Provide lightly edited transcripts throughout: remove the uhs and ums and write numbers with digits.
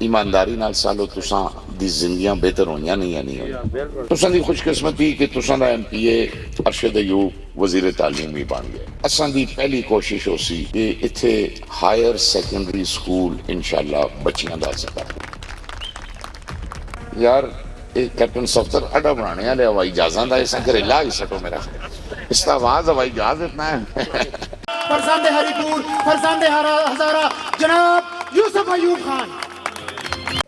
ईमानदारी नाल सालो तुसां दी जिंदगियां बेहतर होइयां नहीं या नहीं होइयां। तुसां दी खुशकिस्मती कि तुसां दा MPA अरशद अयूब वजीर तालीम भी बन गया। असां दी पहली कोशिश होसी कि इत्थे हायर सैकेंडरी स्कूल इंशाअल्लाह बच्चियां दा सका। यार कैप्टन सफ्तर अड्डा बनाने वाले हवाई जहाजा का इस घरेला ही सटो मेरा इसका आवाज हवाई जहाज इतना है। फरजांदे हरीपुर फरजांदे हजारा जनाब यूसुफ अयूब खान।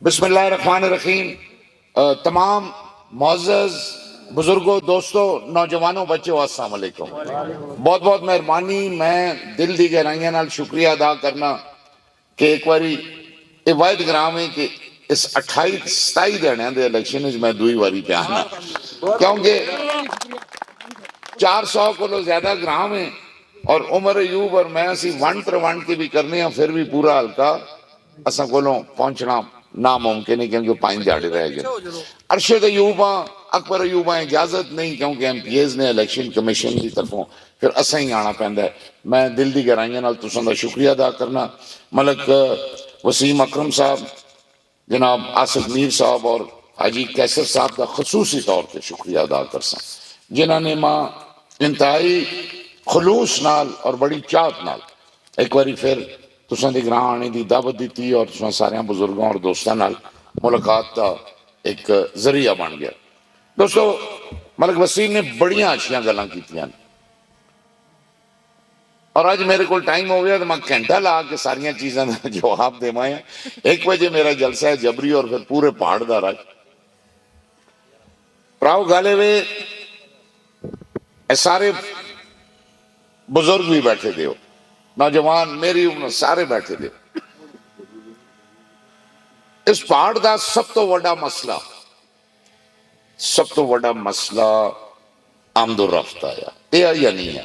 बिस्मिल्लाहिर्रहमानिर्रहीम। तमाम मुअज़्ज़ज़ बुजुर्गों, दोस्तों, नौजवानों, बच्चों, अस्सलाम वालेकुम। बहुत बहुत मेहरबानी। मैं दिल दी गहराइयां नाल शुक्रिया अदा करना कि एक बारी ये वायद ग्राम है कि इस 28-27 दिहाड़ियां दे इलेक्शन मैं दुई बारी पे आना, क्योंकि 400 को ज्यादा ग्राम है और उमर अयूब और मैं असी वंड प्रवंड के भी करने हैं, फिर भी पूरा हल्का असा कोलों पहुंचना नामुमकिन है क्योंकि 5 दिहाड़े रह गए। अरशद अयूबा अकबर अयूबा इजाजत नहीं, क्योंकि MPAs ने इलेक्शन कमीशन की तरफों फिर असा ही आना पैंदा है। मैं दिल की गहराइयां नाल तुसां दा शुक्रिया अदा करना। मलक वसीम अकरम साहब, जनाब आसिफ मीर साहब और हाजी कैसर साहब का खसूसी तौर पर शुक्रिया अदा कर सा, जिन्होंने मां इंतहाई खलूस नाल और बड़ी चाहत नाल एक बारी फिर तुसां दे ग्रां आने की दावत दी और तुसां सारे बुजुर्गों और दोस्तों नाल मुलाकात का एक जरिया बन गया। दोस्तों, मलक वसीम ने बड़ियां अच्छियां गल्लां कीतियां और अज मेरे को टाइम हो गया तो मैं घंटा ला के सारिया चीजा का जवाब देवा है। 1 बजे मेरा जलसा है जबरी और फिर पूरे पहाड़ का राज भराओ गाले वे सारे बुजुर्ग भी बैठे दे, नौजवान मेरी उम्र सारे बैठे दे। इस पहाड़ का सब तो बड़ा मसला, सब तो बड़ा मसला आमदोरफ्त आया या नहीं है।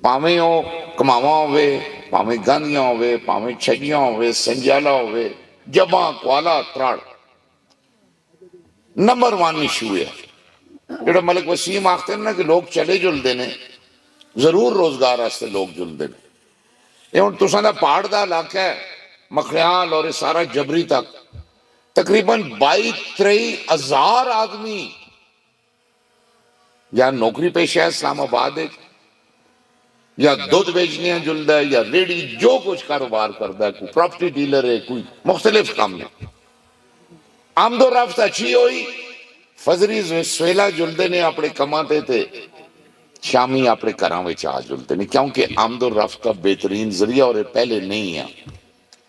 भावें वो कमावा होवे, भावें गांधियां होवे, भावें छजियां होवे, संजाला होवे, जमा क्वाला त्राड़, नंबर 1 इशू है। जो मलिक वसीम आखते हैं ना कि लोग चले जुलते ने, जरूर रोजगार वास्ते लोग जुलते हैं। ये हुण तुसां दा पहाड़ का इलाका है, मखयाल और सारा जबरी तक तकरीबन 22-23 हजार आदमी या नौकरी पेशा है इस्लामाबाद, या दुध बेचने जुलता है, या रेडी जो कुछ कारोबार करता है, कोई प्रॉपर्टी डीलर है, कोई मुख्तलिफ काम है। आमदोरफ्त अच्छी हुई, फजरी सवेला जुलते ने अपने कमां ते शामी अपने घरों में आ जुलते हैं, क्योंकि आमदोरफ्त का बेहतरीन जरिया और पहले नहीं है।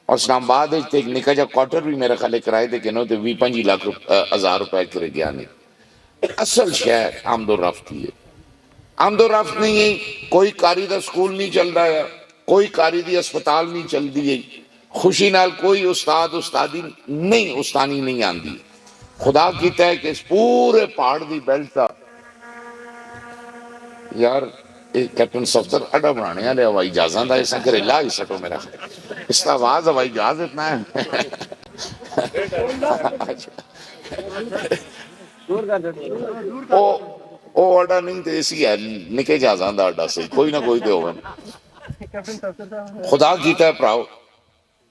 और इस्लामाबाद एक निका जा क्वार्टर भी मेरे ख्याल किराए के किनो 20-25 लाख हजार रुपए करे गया नहीं। असल शहर आमदोरफ्त ही है। आमदोरफ्त नहीं है, कोई कारी का स्कूल नहीं चल रहा है, कोई कारी दी अस्पताल नहीं चलती है, खुशी नाल कोई उस्ताद उस्तादी नहीं, उस्तानी नहीं आती। खुदा कीता है कि इस पूरे पहाड़ की बेल्ट का यार कैप्टन सफ्तर अड्डा बनाने वाले हवाई जहाजा का इस घरेला ही सटो मेरा इसका आवाज हवाई जहाज इतना है। ओ अड्डा नहीं तो ऐसी है, निके जहाजा का अड्डा सही, कोई ना कोई तो हो। खुदा कीता है भराओ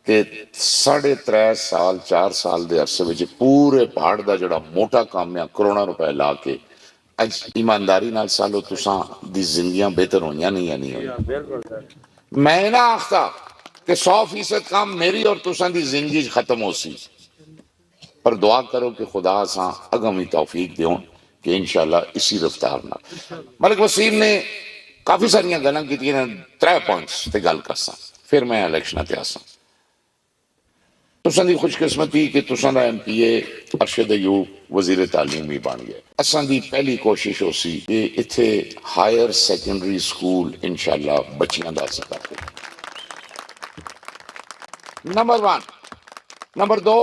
कि 3.5 साल 4 साल के अरसे में पूरे पहाड़ का जोड़ा मोटा काम है करोड़ों रुपए ला के अज ईमानदारी नाल सालो तुसां दी जिंदगियां बेहतर होइयां नहीं या नहीं होइयां। मैं ना आखता कि 100% काम मेरी और तुसां दी जिंदगी खत्म हो सी, पर दुआ करो कि खुदा असां अगम ही तौफीक देओ कि इंशाअल्लाह इसी रफ्तार नाल। मलिक वसीम ने काफी सारियां गल्लां कीतियां, 3 पॉइंट्स ते गल करसां, फिर मैं इलेक्शन ते आसां। तुसां दी खुशकिस्मती कि तुसां दा MPA अरशद अयूब वजीर तालीम भी बन गया। असां दी पहली कोशिश होसी कि इत्थे हायर सैकेंडरी स्कूल इंशाअल्लाह बच्चियां दा सका। नंबर 1। नंबर 2,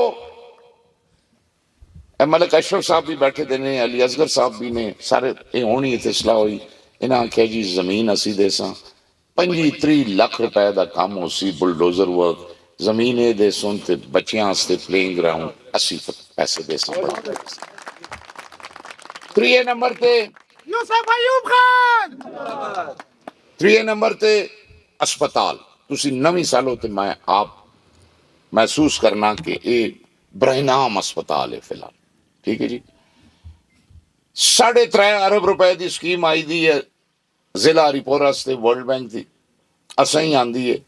मलिक अशरफ साहब भी बैठे दे ने, अली असगर साहब भी ने, सारे होनी इत्थे सलाह हुई। इन्हें आख्या जी जमीन असी देसां, 25-30 लाख रुपए का काम होसी, बुलडोजर वर्क जमीन दे सुन ते बच्चियां वास्ते प्लेइंग ग्राउंड 80 पैसे दे सा बना। 3 नंबर ते यूसुफ अयूब खान। 3 नंबर ते अस्पताल तुसी नवी सालों ते मैं आप महसूस करना कि ये बरहनाम अस्पताल है फिलहाल। ठीक है जी। 3.5 अरब रुपए की स्कीम आई दी है जिला हरिपुरा से वर्ल्ड बैंक की, असा ही आंदी है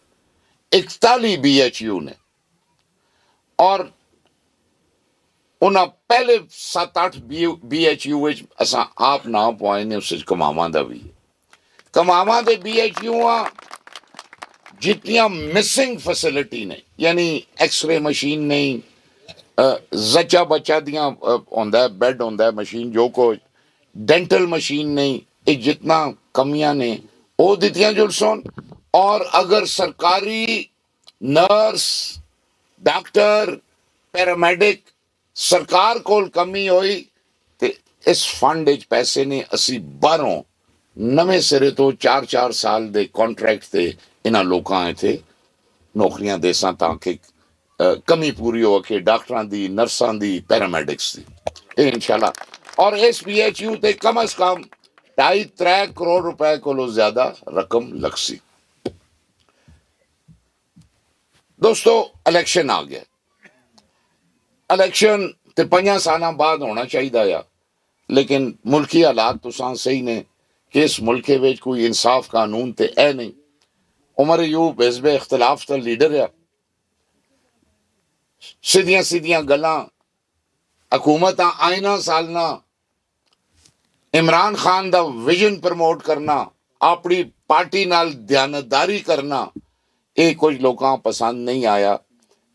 41 BHU ने, और उन्हें पहले 7-8 BHU असा आप ना पाए ने उस कमावा का भी कमावा के BHU जितनियां मिसिंग फैसिलिटी ने, यानी एक्सरे मशीन नहीं, जचा बच्चा दियां होंदा बेड होंदा मशीन जो कुछ, डेंटल मशीन नहीं, ये जितना कमियां ने वो दित्तियां जुलसन। और अगर सरकारी नर्स डॉक्टर पैरामेडिक सरकार कोल कमी हुई तो इस फंड पैसे ने असी बाहरों नवे सिरे तो 4-4 साल दे कॉन्ट्रैक्ट से इन्होंने लोगों इतने नौकरियां देसा ताकि कमी पूरी हो के डॉक्टरों की नर्सा की पैरामेडिक्स की इंशाल्लाह। और इस BHU ते कम अज कम 2.5-3 करोड़ रुपए को ज्यादा रकम लग सी। दोस्तों इलेक्शन आ गया, इलेक्शन ते 5 साल बाद होना चाहिए, लेकिन मुल्की हालात तुसां सही ने कि इस मुल्क में कोई इंसाफ कानून ते है नहीं। उमर अयूब हिज़्ब इख्तिलाफ का लीडर है, सीधियां सीधियां गल्लां हुकूमत आईना सालना इमरान खान का विजन प्रमोट करना, अपनी पार्टी नाल ध्यानदारी करना, ये कुछ लोगों पसंद नहीं आया।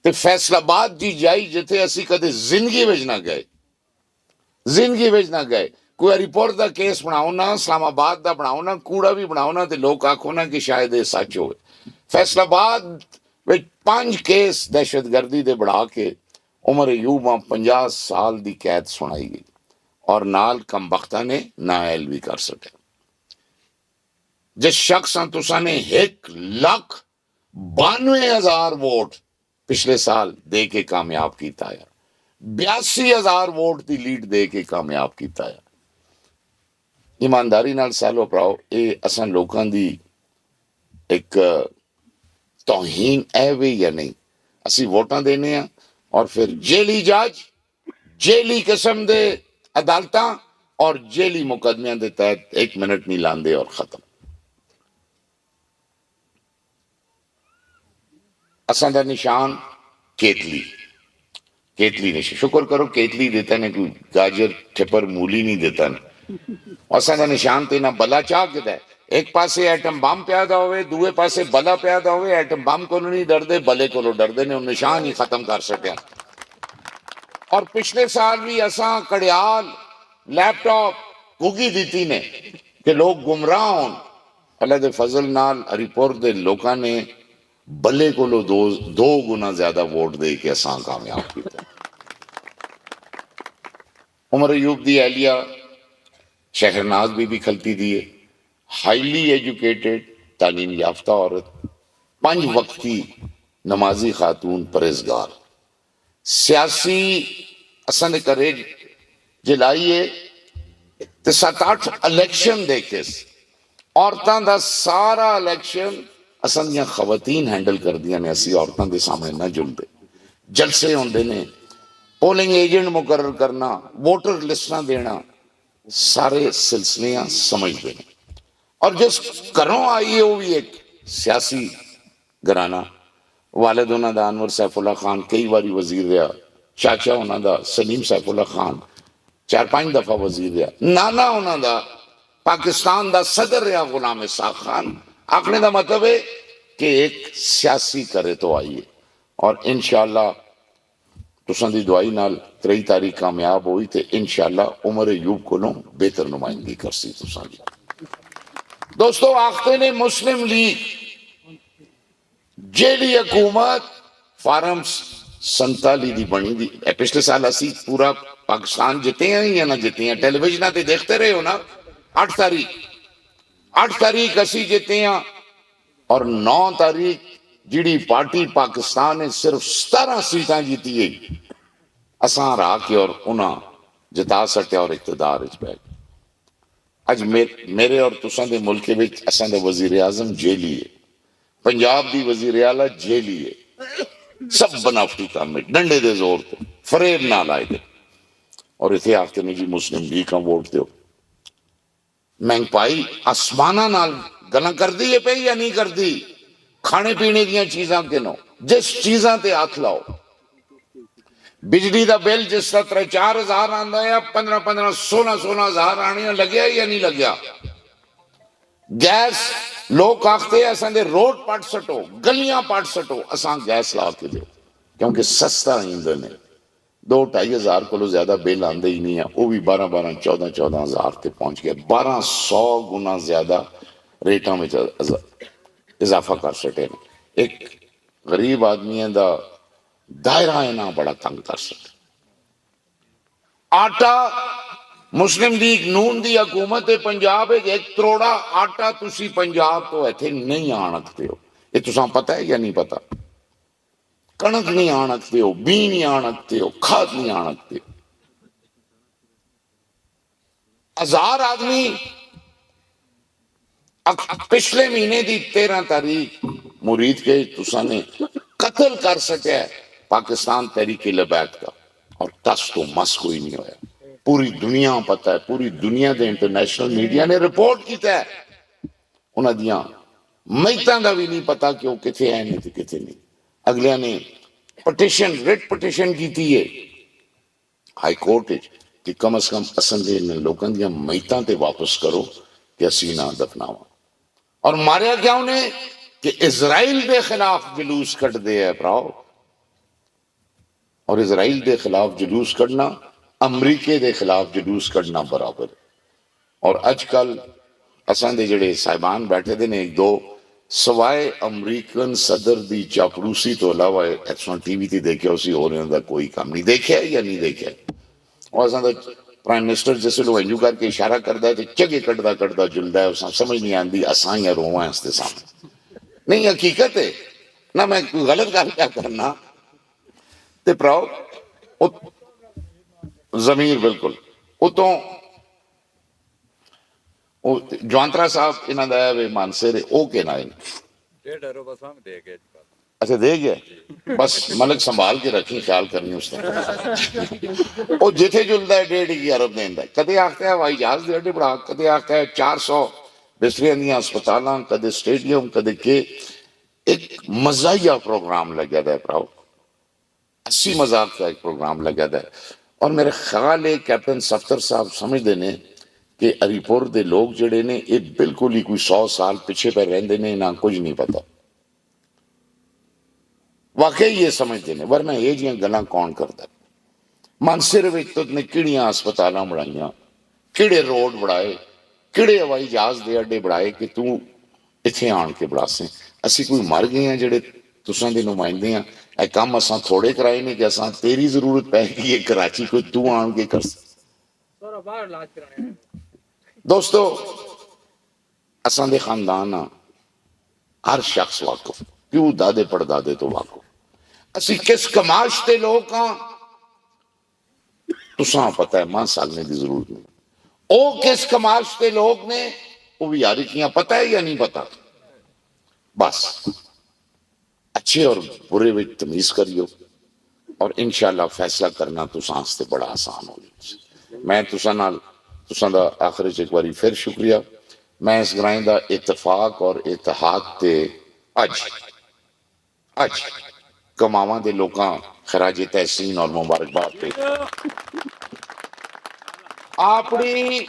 तो फैसलाबाद जी जाई जिथे असी कदे जिंदगी विच ना गए, जिंदगी विच ना गए। कोई हरिपुर का केस बनाओ ना, इस्लामाबाद का बनाओ ना, कूड़ा भी बनाओ ना, तो लोग आखो ना कि शायद ये सच हो। फैसलाबाद विच 5 केस दहशतगर्दी दे बढ़ा के उमर अयूब 50 साल की कैद सुनाई गई, और नाल कमबख्ता ने नाअहल भी कर सके। जिस शख्स तुसा ने 1,92,000 वोट पिछले साल दे के कामयाब किया है, 82,000 वोट की लीड दे के कामयाब किया है। ईमानदारी नाल सालो भराओ, ये असां लोगों की एक तौहीन है भी या नहीं? असी वोटां देने हैं और फिर जेली जज, जेली किस्म दे अदालत और जेली मुकदमियां के तहत 1 मिनट नहीं लाते और खत्म। असां दा निशान केतली, केतली निशान, शुक्र करो केतली देता ने, कोई गाजर ठिपर मूली नहीं देता ने। असां दा निशान ते ना बला चाह के एक पासे एटम बम पैदा होवे, दूए पासे बला पैदा होवे, एटम बम को नहीं डरदे, बले को डरदे ने, निशान ही खत्म कर सके। और पिछले साल भी असां कड़ियाल लैपटॉप गुगी दी ने कि लोग गुमराह हों, अल्लाह दे फजल नाल हरिपुर दे लोगों ने बल्ले को दो गुना ज्यादा वोट दे के असां कामयाब किया। उमर अयूब दी एहलिया शहरनाज भी खलती दी है, हाईली एजुकेटेड तालीम याफ्ता औरत, 5 वक्त की नमाजी खातून, परहेजगार, सियासी असां ने करे जलाइए ते 7-8 इलेक्शन देखे, औरतों का सारा इलेक्शन असां दियां खवातीन हैंडल कर दिया ने, असी औरतों के सामने ना जुलते। जलसे होंदे ने, पोलिंग एजेंट मुकर्रर करना, वोटर लिस्टां देना, सारे सिलसिले समझते हैं। और जिस घरों आई है वो भी एक सियासी घराना, वालिद उन्हों का अनवर सैफुल्ला खान कई बार वजीर रहा, चाचा उन्हों सलीम सैफुल्ला खान 4-5 दफा वजीर रहा, नाना उन्हों पाकिस्तान का सदर रहा गुलाम इसाक खान। आखने का मतलब है कि एक सियासी करे तो आइए, और इंशाअल्लाह तुसां दी दुआई नाल 23 तारीख कामयाब हुई तो इंशाअल्लाह उमर अयूब को बेहतर नुमाइंदगी कर सी तुसां दी। दोस्तों आखते ने मुस्लिम लीग जेली हुकूमत फार्म 47 दी बनी दी, पिछले साल असी पूरा पाकिस्तान जिते हैं या ना जिते हैं, टेलीविजन ते देखते रहे हो ना। 8 तारीख असी जिते हैं, और 9 तारीख जी पार्टी पाकिस्तान ने सिर्फ 17 सीटां जीती है, असां हरा के और उन्हें जिता सकिया और इकतदार पै। अज मेरे और तुसां दे मुल्क विच असां दा वजीर आजम जेली है, पंजाब दी वजीर आला जेली है, सब बनावटी काम में डंडे दे जोर ते फरेब ना लाए दे और इथे आखते ने जी मुस्लिम लीग का वोट दो महंगाई आसमाना नाल गल्लां करदी है पे या नहीं करदी खाने पीने दी चीजां किनो जिस चीजां ते हथ लाओ बिजली का बिल जिस तरह 4,000 आंदा है 15-15 16,000 आने लग्या या नहीं लग्या गैस लोग आखते हैं असां दे रोड पट सटो गलियां पट सटो असां गैस ला के दो क्योंकि सस्ता ईंधन है 2-2.5 को ज्यादा बिल आंदे ही नहीं है वो भी 12-12 14-14 हजार तक पहुंच गया 1200 गुना ज्यादा रेटा में इजाफा कर सके एक गरीब आदमी का दायरा है ना बड़ा तंग कर सके आटा मुस्लिम लीग नून की हुकूमत पंजाब 1 करोड़ा आटा तुसी पंजाब तो इथे नहीं आन सकते हो ये तुसा पता है या नहीं पता कणक नहीं आन सकते हो बी नहीं आन सकते हो खाद नहीं आन सकते हो 1000 आदमी पिछले महीने की 13 तारीख मुरीद के तुसा ने कत्ल कर सके पाकिस्तान तहरीके लबैक का और टस तो मस कोई नहीं होया पूरी दुनिया पता है पूरी दुनिया के इंटरनेशनल मीडिया ने रिपोर्ट किया है उन्होंने दियां मैतां दा भी नहीं पता कि वो किथे है नहीं किथे नहीं अगलिया ने पटिशन रिट पटिशन की है हाई कोर्ट कि कम अज कम असं लोगों दियां मैतां ते वापस करो कि असी ना दफनावा और मारिया क्या उन्हें कि इजराइल के खिलाफ जुलूस कट दे है भराओ और इजराइल के खिलाफ जुलूस कढ़ना अमरीके के खिलाफ जुलूस कढ़ना बराबर और अजकल असां दे जिहड़े साहिबान बैठे दे ने 1-2 सवाए अमरीकन सदर की चापलूसी तो अलावा इथों टीवी ते देखिया उसी होर इन्हां दा कोई काम नहीं देखिया या नहीं देखिया और असां दा प्राइम मिनिस्टर जिस वेले इंजू करके इशारा करता है तो झगे कटदा कटदा जुलदा है समझ नहीं आती असां या रोवां इसके सामने नहीं हकीकत है ना मैं कोई गलत गल क्या करना ते भराओ जमीर बिल्कुल उतों जवांतरा साहब इन्हां दा है वे मानसर ओ के ना अच्छा दे गया बस मलक संभाल के रखी ख्याल करनी उसने वो जिथे जुलता है 1.5 अरब देंदा कदे आखता है हवाई जहाज दे अड्डे बड़ा कदे आखता है 400 बिस्तरियां दी अस्पतालां कदे स्टेडियम कदे के एक मजाहिया प्रोग्राम लग्या दा है भराओ 80 मजाक का एक प्रोग्राम लग्या दा है और मेरे ख्याल है कैप्टन सफ्तर साहब समझते ने कि हरिपुर दे लोग जड़े ने ये बिल्कुल ही कोई 100 साल पिछे पे रहंदे ने ना कुछ नहीं पता वाकई ये समझते ने वरना ये जियां गल्लां कौन करता मानसर विच तो ने किहड़ियां अस्पतालां बनाईयां किहड़े रोड बनाए किहड़े हवाई जहाज दे अड्डे बनाए कि तू इत्थे आण के बड़ासे असीं कोई मर गए हैं जेड़े तुसां दे नुमाइंदे हैं ए काम असां थोड़े कराए ने कि असां तेरी जरूरत पैगी है कराची कोई तू आण के कर दोस्तों असां दे खानदान हर शख्स वाकुफ प्यू दादे पड़दादे तो वाकुफ असी किस कमाश के लोग हाँ तुसा पता है मां सालने की जरूरत नहीं ओ किस कमाश के लोग ने वो भी यारी किया पता है या नहीं पता बस अच्छे और बुरे में तमीज करियो और इंशाल्लाह फैसला करना तुसा वास्ते बड़ा आसान हो जाए मैं तुसा दा आखिर एक बारी फिर शुक्रिया मैं इस ग्रां दा इतफाक और इतिहाद ते अज कमावा दे लोकां खराजे तहसीन और मुबारकबाद पे अपनी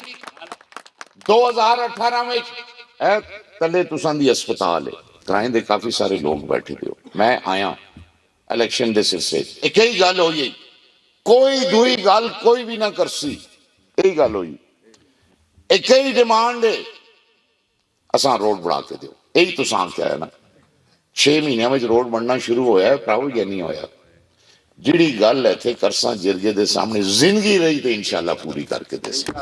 2018 में तले तुसां दी अस्पताल है ग्रां दे काफी सारे लोग बैठे थे मैं आया इलेक्शन दे सिलसिले एक ही गल हुई कोई दुई गल कोई भी ना करसी यही गल हुई एक ही डिमांड है असां रोड बना के दो यही तुसां क्या है ना 6 महीनों में रोड बनना शुरू होया है भराओ या नहीं होया जिहड़ी गल इत्थे करसा जिरगे दे सामने जिंदगी रही तो इंशाल्लाह पूरी करके देसां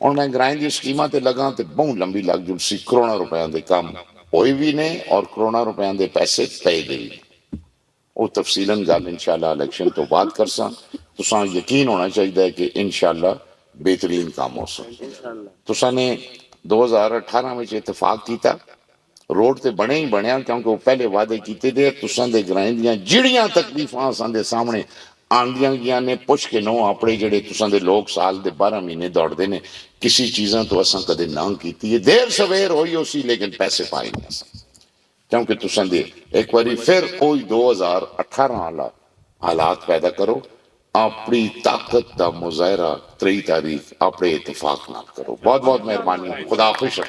हुण मैं ग्रां दी स्कीमां ते लगा ते बहुत लंबी लग जुलसी करोड़ों रुपया दे काम होए भी ने और करोड़ों रुपया दे पैसे पे गए वो तफसीलन गल इंशाल्लाह इलेक्शन तो बाद करसा तुसां यकीन होना चाहिए कि इंशाल्लाह बेहतरीन काम हो सके तुसा ने 2018 में इतफाक किया रोड ते बने ही बनया क्योंकि वो पहले वादे कीते दे तुसां दे ग्राएं दियां जिहड़ियां तकलीफां असां दे सामने आंदियां गियां ने पुछ के नो अपने जेड़े तुसां दे लोग साल दे 12 महीने दौड़दे ने किसी चीज़ां तो असां कदे ना कीती है देर सवेर होई उसी लेकिन पैसे पाए नहीं असां क्योंकि तुसां दे एक बारी फिर कोई 2018 वाला हालात पैदा करो अपनी ताकत का मुजाहरा 3 तारीख अपने इतफाक नाल करो बहुत बहुत मेहरबानी खुदा हाफिज